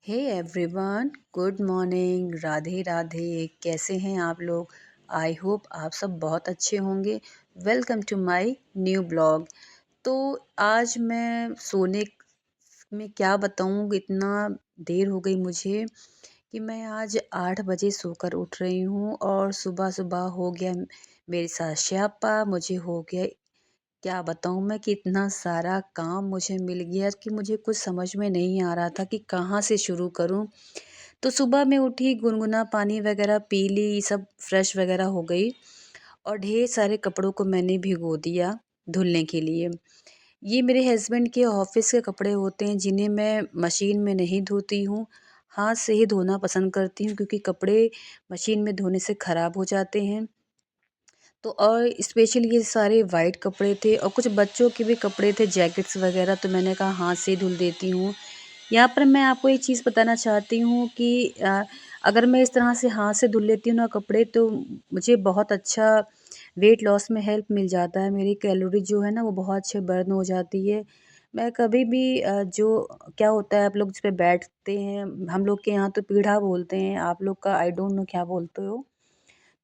हे everyone, good morning. Radhe Radhe. कैसे हैं आप लोग? आई होप आप सब बहुत अच्छे होंगे। Welcome to my new blog. तो आज मैं सोने में क्या बताऊँ, इतना देर हो गई मुझे कि मैं आज 8 बजे सोकर उठ रही हूँ और सुबह सुबह हो गया मेरे साथ स्यापा। मुझे हो गया, क्या बताऊँ मैं, कि इतना सारा काम मुझे मिल गया कि मुझे कुछ समझ में नहीं आ रहा था कि कहाँ से शुरू करूँ। तो सुबह मैं उठी, गुनगुना पानी वगैरह पी ली, सब फ्रेश वगैरह हो गई और ढेर सारे कपड़ों को मैंने भिगो दिया धुलने के लिए। ये मेरे हस्बैंड के ऑफिस के कपड़े होते हैं जिन्हें मैं मशीन में नहीं धोती हूँ, हाथ से ही धोना पसंद करती हूँ क्योंकि कपड़े मशीन में धोने से ख़राब हो जाते हैं। तो और स्पेशली ये सारे वाइट कपड़े थे और कुछ बच्चों के भी कपड़े थे, जैकेट्स वगैरह, तो मैंने कहा हाथ से ही धुल देती हूँ। यहाँ पर मैं आपको एक चीज़ बताना चाहती हूँ कि अगर मैं इस तरह से हाथ से धुल लेती हूँ ना कपड़े, तो मुझे बहुत अच्छा वेट लॉस में हेल्प मिल जाता है। मेरी कैलोरी जो है ना वो बहुत अच्छे बर्न हो जाती है। मैं कभी भी जो क्या होता है, आप लोग जिस पे बैठते हैं, हम लोग के यहाँ तो पीढ़ा बोलते हैं, आप लोग का आई डोंट नो क्या बोलते हो।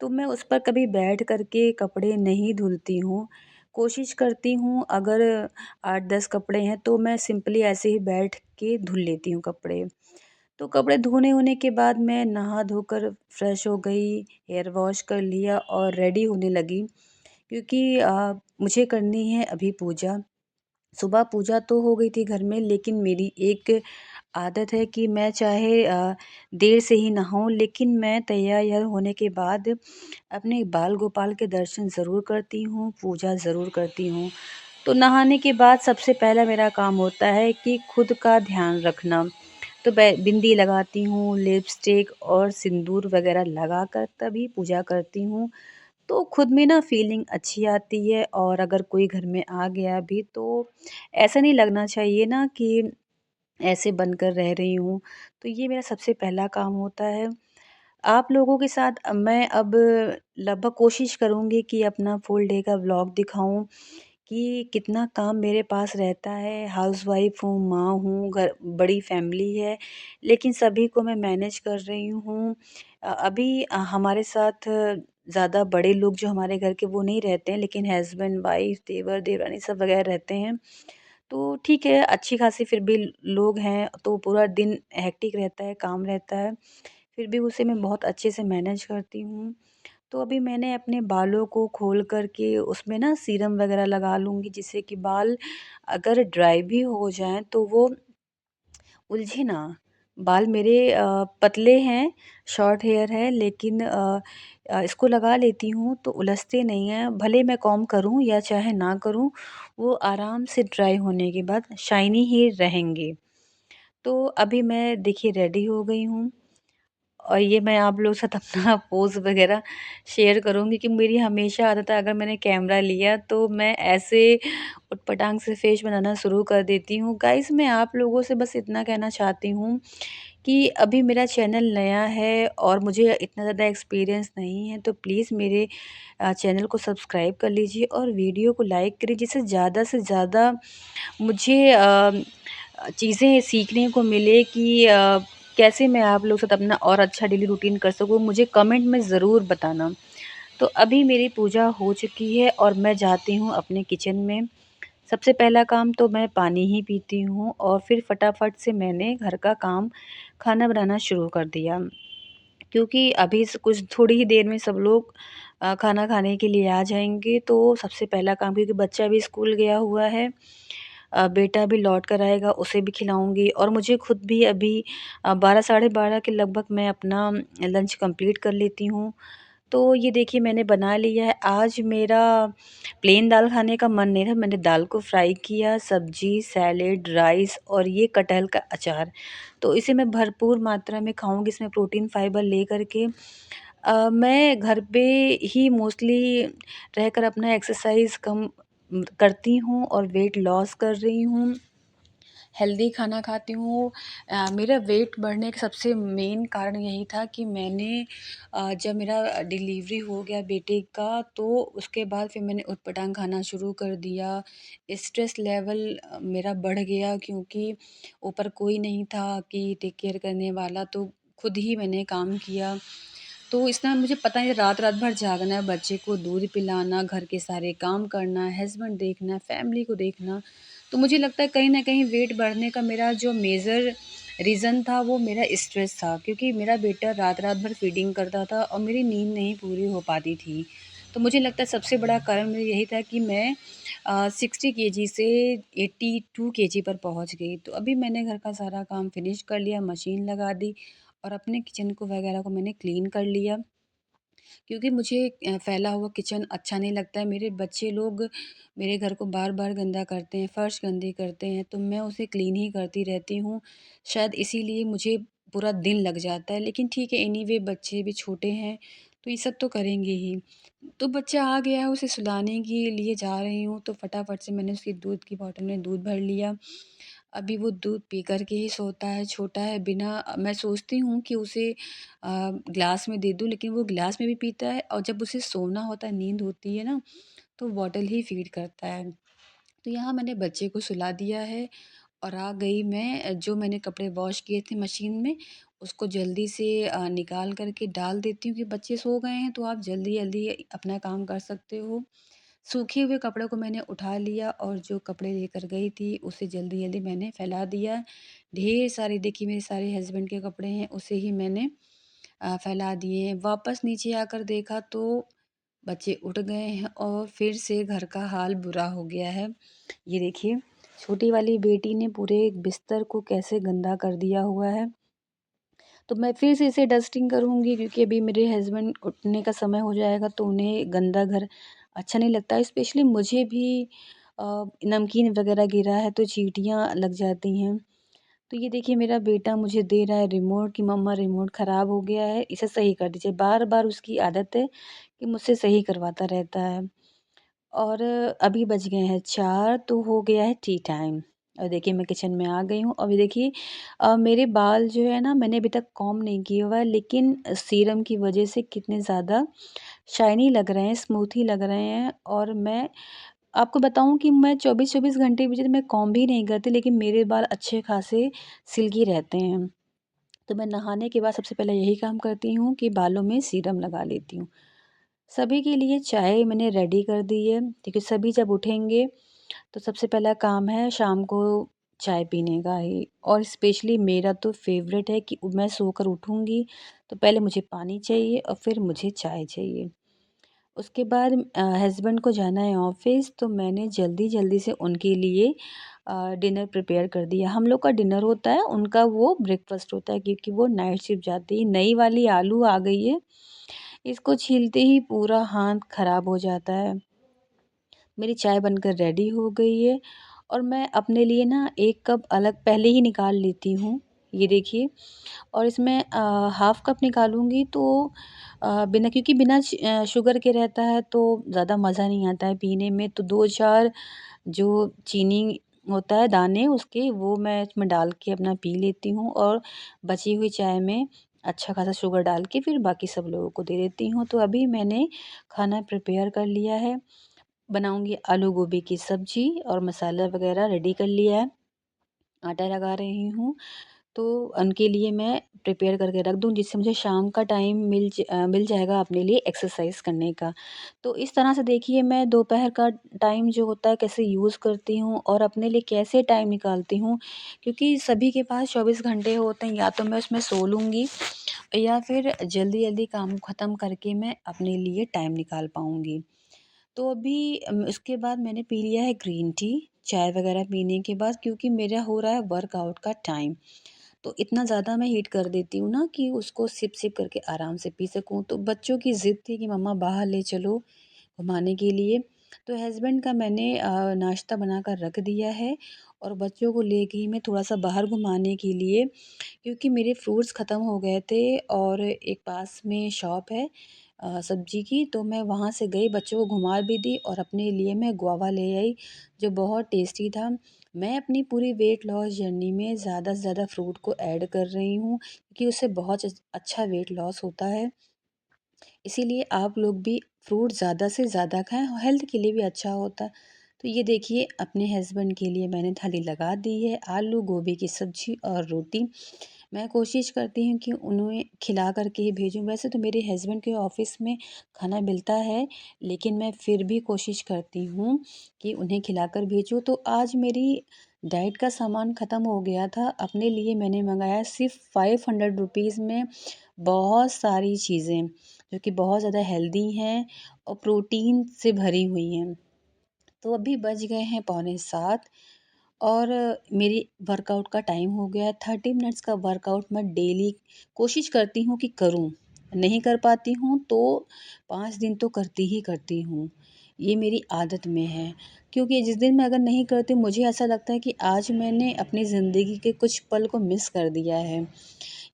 तो मैं उस पर कभी बैठ कर के कपड़े नहीं धुलती हूँ। कोशिश करती हूँ, अगर 8-10 कपड़े हैं तो मैं सिंपली ऐसे ही बैठ के धुल लेती हूँ कपड़े। तो कपड़े धोने होने के बाद मैं नहा धोकर फ्रेश हो गई, हेयर वॉश कर लिया और रेडी होने लगी क्योंकि मुझे करनी है अभी पूजा। सुबह पूजा तो हो गई थी घर में, लेकिन मेरी एक आदत है कि मैं चाहे देर से ही नहाऊँ, लेकिन मैं तैयार होने के बाद अपने बाल गोपाल के दर्शन ज़रूर करती हूँ, पूजा ज़रूर करती हूँ। तो नहाने के बाद सबसे पहला मेरा काम होता है कि खुद का ध्यान रखना। तो बिंदी लगाती हूँ, लिपस्टिक और सिंदूर वगैरह लगाकर तभी पूजा करती हूँ। तो खुद में ना फीलिंग अच्छी आती है और अगर कोई घर में आ गया भी तो ऐसा नहीं लगना चाहिए ना कि ऐसे बनकर रह रही हूँ। तो ये मेरा सबसे पहला काम होता है। आप लोगों के साथ मैं अब लगभग कोशिश करूँगी कि अपना फुल डे का व्लॉग दिखाऊँ कि कितना काम मेरे पास रहता है। हाउसवाइफ़ हूँ, माँ हूँ, घर बड़ी फैमिली है, लेकिन सभी को मैं मैनेज कर रही हूँ। अभी हमारे साथ ज़्यादा बड़े लोग जो हमारे घर के वो नहीं रहते हैं, लेकिन हस्बैंड, वाइफ़, देवर, देवरानी सब वगैरह रहते हैं। तो ठीक है, अच्छी खासी फिर भी लोग हैं, तो पूरा दिन हेक्टिक रहता है, काम रहता है। फिर भी उसे मैं बहुत अच्छे से मैनेज करती हूँ। तो अभी मैंने अपने बालों को खोल कर के उसमें ना सीरम वगैरह लगा लूँगी, जिससे कि बाल अगर ड्राई भी हो जाएँ तो वो उलझे ना। बाल मेरे पतले हैं, शॉर्ट हेयर है, लेकिन इसको लगा लेती हूँ तो उलझते नहीं हैं। भले मैं कॉम्ब करूँ या चाहे ना करूँ, वो आराम से ड्राई होने के बाद शाइनी ही रहेंगे। तो अभी मैं देखिए रेडी हो गई हूँ और ये मैं आप लोगों के साथ अपना पोज़ वग़ैरह शेयर करूँगी कि मेरी हमेशा आदत है, अगर मैंने कैमरा लिया तो मैं ऐसे उटपटांग से फेस बनाना शुरू कर देती हूँ। गाइज़, मैं आप लोगों से बस इतना कहना चाहती हूँ कि अभी मेरा चैनल नया है और मुझे इतना ज़्यादा एक्सपीरियंस नहीं है, तो प्लीज़ मेरे चैनल को सब्सक्राइब कर लीजिए और वीडियो को लाइक करिए, जिससे ज़्यादा से ज़्यादा मुझे चीज़ें सीखने को मिले कि कैसे मैं आप लोग के साथ अपना और अच्छा डेली रूटीन कर सकूँ। मुझे कमेंट में ज़रूर बताना। तो अभी मेरी पूजा हो चुकी है और मैं जाती हूँ अपने किचन में। सबसे पहला काम तो मैं पानी ही पीती हूँ और फिर फटाफट से मैंने घर का काम, खाना बनाना शुरू कर दिया। क्योंकि अभी से कुछ थोड़ी ही देर में सब लोग खाना खाने के लिए आ जाएँगे, तो सबसे पहला काम, क्योंकि बच्चा भी स्कूल गया हुआ है, बेटा भी लौट कर आएगा, उसे भी खिलाऊँगी और मुझे खुद भी अभी 12 साढ़े 12 के लगभग मैं अपना लंच कंप्लीट कर लेती हूँ। तो ये देखिए मैंने बना लिया है। आज मेरा प्लेन दाल खाने का मन नहीं था, मैंने दाल को फ्राई किया, सब्ज़ी, सैलेड, राइस और ये कटहल का अचार। तो इसे मैं भरपूर मात्रा में खाऊँगी, इसमें प्रोटीन, फाइबर लेकर के। मैं घर पे ही मोस्टली रहकर अपना एक्सरसाइज़ करती हूँ और वेट लॉस कर रही हूँ। हेल्दी खाना खाती हूँ। मेरा वेट बढ़ने का सबसे मेन कारण यही था कि मैंने जब मेरा डिलीवरी हो गया बेटे का, तो उसके बाद फिर मैंने ऊटपटांग खाना शुरू कर दिया। स्ट्रेस लेवल मेरा बढ़ गया, क्योंकि ऊपर कोई नहीं था कि टेक केयर करने वाला, तो खुद ही मैंने काम किया। तो इसमें मुझे पता है रात-रात भर जागना है, बच्चे को दूध पिलाना, घर के सारे काम करना, हस्बैंड देखना, फैमिली को देखना। तो मुझे लगता है कहीं न कहीं वेट बढ़ने का मेरा जो मेजर रीज़न था वो मेरा स्ट्रेस था, क्योंकि मेरा बेटा रात-रात भर फीडिंग करता था और मेरी नींद नहीं पूरी हो पाती थी। तो मुझे लगता है सबसे बड़ा कारण मेरा यही था कि मैं 60 केजी से 82 केजी पर पहुँच गई। तो अभी मैंने घर का सारा काम फिनिश कर लिया, मशीन लगा दी और अपने किचन को वगैरह को मैंने क्लीन कर लिया, क्योंकि मुझे फैला हुआ किचन अच्छा नहीं लगता है। मेरे बच्चे लोग मेरे घर को बार-बार गंदा करते हैं, फर्श गंदी करते हैं, तो मैं उसे क्लीन ही करती रहती हूँ। शायद इसीलिए मुझे पूरा दिन लग जाता है, लेकिन ठीक है, एनीवे बच्चे भी छोटे हैं, तो ये सब तो करेंगे ही। तो बच्चा आ गया है, उसे सुलाने के लिए जा रही हूँ, तो फटाफट से मैंने उसकी दूध की बॉटल में दूध भर लिया। अभी वो दूध पी कर के ही सोता है, छोटा है, बिना मैं सोचती हूँ कि उसे ग्लास में दे दूँ, लेकिन वो ग्लास में भी पीता है और जब उसे सोना होता है, नींद होती है ना, तो बॉटल ही फ़ीड करता है। तो यहाँ मैंने बच्चे को सुला दिया है और आ गई मैं, जो मैंने कपड़े वॉश किए थे मशीन में, उसको जल्दी से निकाल कर के डाल देती हूँ कि बच्चे सो गए हैं, तो आप जल्दी-जल्दी अपना काम कर सकते हो। सूखे हुए कपड़ों को मैंने उठा लिया और जो कपड़े लेकर गई थी उसे जल्दी-जल्दी मैंने फैला दिया। ढेर सारे देखिए मेरे सारे हस्बैंड के कपड़े हैं, उसे ही मैंने फैला दिए हैं। वापस नीचे आकर देखा तो बच्चे उठ गए हैं और फिर से घर का हाल बुरा हो गया है। ये देखिए, छोटी वाली बेटी ने पूरे बिस्तर को कैसे गंदा कर दिया हुआ है। तो मैं फिर से इसे डस्टिंग करूँगी, क्योंकि अभी मेरे हस्बैंड उठने का समय हो जाएगा, तो उन्हें गंदा घर अच्छा नहीं लगता। स्पेशली मुझे भी नमकीन वग़ैरह गिरा है तो चींटियाँ लग जाती हैं। तो ये देखिए मेरा बेटा मुझे दे रहा है रिमोट कि मम्मा रिमोट ख़राब हो गया है, इसे सही कर दीजिए। बार-बार उसकी आदत है कि मुझसे सही करवाता रहता है। और अभी बज गए हैं 4, तो हो गया है टी टाइम। और देखिए मैं किचन में आ गई हूँ। अभी देखिए मेरे बाल जो है ना, मैंने अभी तक कॉम्ब नहीं किया हुआ है, लेकिन सीरम की वज़ह से कितने ज़्यादा शाइनी लग रहे हैं, स्मूथी लग रहे हैं। और मैं आपको बताऊँ कि मैं 24-24 घंटे भी यदि मैं कॉम्ब भी नहीं करती, लेकिन मेरे बाल अच्छे खासे सिल्की रहते हैं। तो मैं नहाने के बाद सबसे पहले यही काम करती हूँ कि बालों में सीरम लगा लेती हूँ। सभी के लिए चाय मैंने रेडी कर दी है, क्योंकि सभी जब उठेंगे तो सबसे पहला काम है शाम को चाय पीने का ही। और स्पेशली मेरा तो फ़ेवरेट है कि मैं सोकर उठूँगी तो पहले मुझे पानी चाहिए और फिर मुझे चाय चाहिए। उसके बाद हस्बैंड को जाना है ऑफ़िस, तो मैंने जल्दी-जल्दी से उनके लिए डिनर प्रिपेयर कर दिया। हम लोग का डिनर होता है, उनका वो ब्रेकफ़ास्ट होता है, क्योंकि वो नाइट शिफ्ट जाती है। नई वाली आलू आ गई है, इसको छीलते ही पूरा हाथ ख़राब हो जाता है। मेरी चाय बनकर रेडी हो गई है और मैं अपने लिए ना 1 कप अलग पहले ही निकाल लेती हूँ, ये देखिए। और इसमें हाफ़ कप निकालूँगी तो बिना, क्योंकि बिना शुगर के रहता है तो ज़्यादा मज़ा नहीं आता है पीने में, तो 2-4 जो चीनी होता है दाने उसके, वो मैं इसमें डाल के अपना पी लेती हूँ। और बची हुई चाय में अच्छा खासा शुगर डाल के फिर बाकी सब लोगों को दे देती हूँ। तो अभी मैंने खाना प्रिपेयर कर लिया है। बनाऊँगी आलू गोभी की सब्ज़ी और मसाला वग़ैरह रेडी कर लिया है। आटा लगा रही हूँ, तो उनके लिए मैं प्रिपेयर करके रख दूँ, जिससे मुझे शाम का टाइम मिल जाएगा अपने लिए एक्सरसाइज़ करने का। तो इस तरह से देखिए मैं दोपहर का टाइम जो होता है कैसे यूज़ करती हूँ और अपने लिए कैसे टाइम निकालती हूँ, क्योंकि सभी के पास 24 घंटे होते हैं, या तो मैं उसमें सो लूँगी या फिर जल्दी-जल्दी काम ख़त्म करके मैं अपने लिए टाइम निकाल पाऊँगी। तो अभी उसके बाद मैंने पी लिया है ग्रीन टी, चाय वग़ैरह पीने के बाद, क्योंकि मेरा हो रहा है वर्कआउट का टाइम। तो इतना ज़्यादा मैं हीट कर देती हूँ ना कि उसको सिप-सिप करके आराम से पी सकूँ। तो बच्चों की ज़िद थी कि मम्मा बाहर ले चलो घुमाने के लिए। तो हस्बैंड का मैंने नाश्ता बनाकर रख दिया है और बच्चों को ले गई मैं थोड़ा-सा बाहर घुमाने के लिए, क्योंकि मेरे फ्रूट्स ख़त्म हो गए थे और एक पास में शॉप है, सब्जी की, तो मैं वहाँ से गई, बच्चों को घुमा भी दी और अपने लिए मैं गुआवा ले आई जो बहुत टेस्टी था। मैं अपनी पूरी वेट लॉस जर्नी में ज़्यादा से ज़्यादा फ्रूट को ऐड कर रही हूँ क्योंकि उससे बहुत अच्छा वेट लॉस होता है। इसीलिए आप लोग भी फ्रूट ज़्यादा से ज़्यादा खाएँ, हेल्थ के लिए भी अच्छा होता है। तो ये देखिए अपने हस्बैंड के लिए मैंने थाली लगा दी है, आलू गोभी की सब्ज़ी और रोटी। मैं कोशिश करती हूँ कि उन्हें खिला कर के ही भेजूँ। वैसे तो मेरे हस्बैंड के ऑफ़िस में खाना मिलता है, लेकिन मैं फिर भी कोशिश करती हूँ कि उन्हें खिलाकर भेजूँ। तो आज मेरी डाइट का सामान ख़त्म हो गया था, अपने लिए मैंने मँगाया सिर्फ़ 500 रुपीज़ में बहुत सारी चीज़ें, जो कि बहुत ज़्यादा हेल्दी हैं और प्रोटीन से भरी हुई हैं। तो अभी बज गए हैं पौने 7 और मेरी वर्कआउट का टाइम हो गया है। 30 मिनट्स का वर्कआउट मैं डेली कोशिश करती हूँ कि करूँ। नहीं कर पाती हूँ तो 5 दिन तो करती ही करती हूँ। ये मेरी आदत में है क्योंकि जिस दिन मैं अगर नहीं करती मुझे ऐसा लगता है कि आज मैंने अपनी ज़िंदगी के कुछ पल को मिस कर दिया है।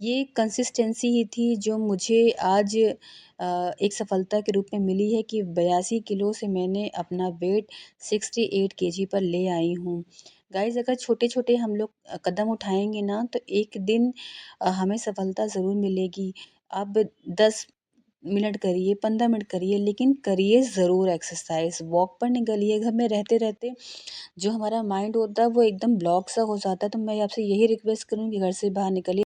ये कंसिस्टेंसी ही थी जो मुझे आज एक सफलता के रूप में मिली है कि 82 किलो से मैंने अपना वेट 68 केजी पर ले आई हूँ। गाइज़ अगर छोटे-छोटे हम लोग कदम उठाएँगे ना तो एक दिन हमें सफलता ज़रूर मिलेगी। आप 10 मिनट करिए, 15 मिनट करिए लेकिन करिए ज़रूर एक्सरसाइज़। वॉक पर निकलिए, घर में रहते-रहते जो हमारा माइंड होता है वो एकदम ब्लॉक सा हो जाता है। तो मैं आपसे यही रिक्वेस्ट करूँगी घर से बाहर निकलिए।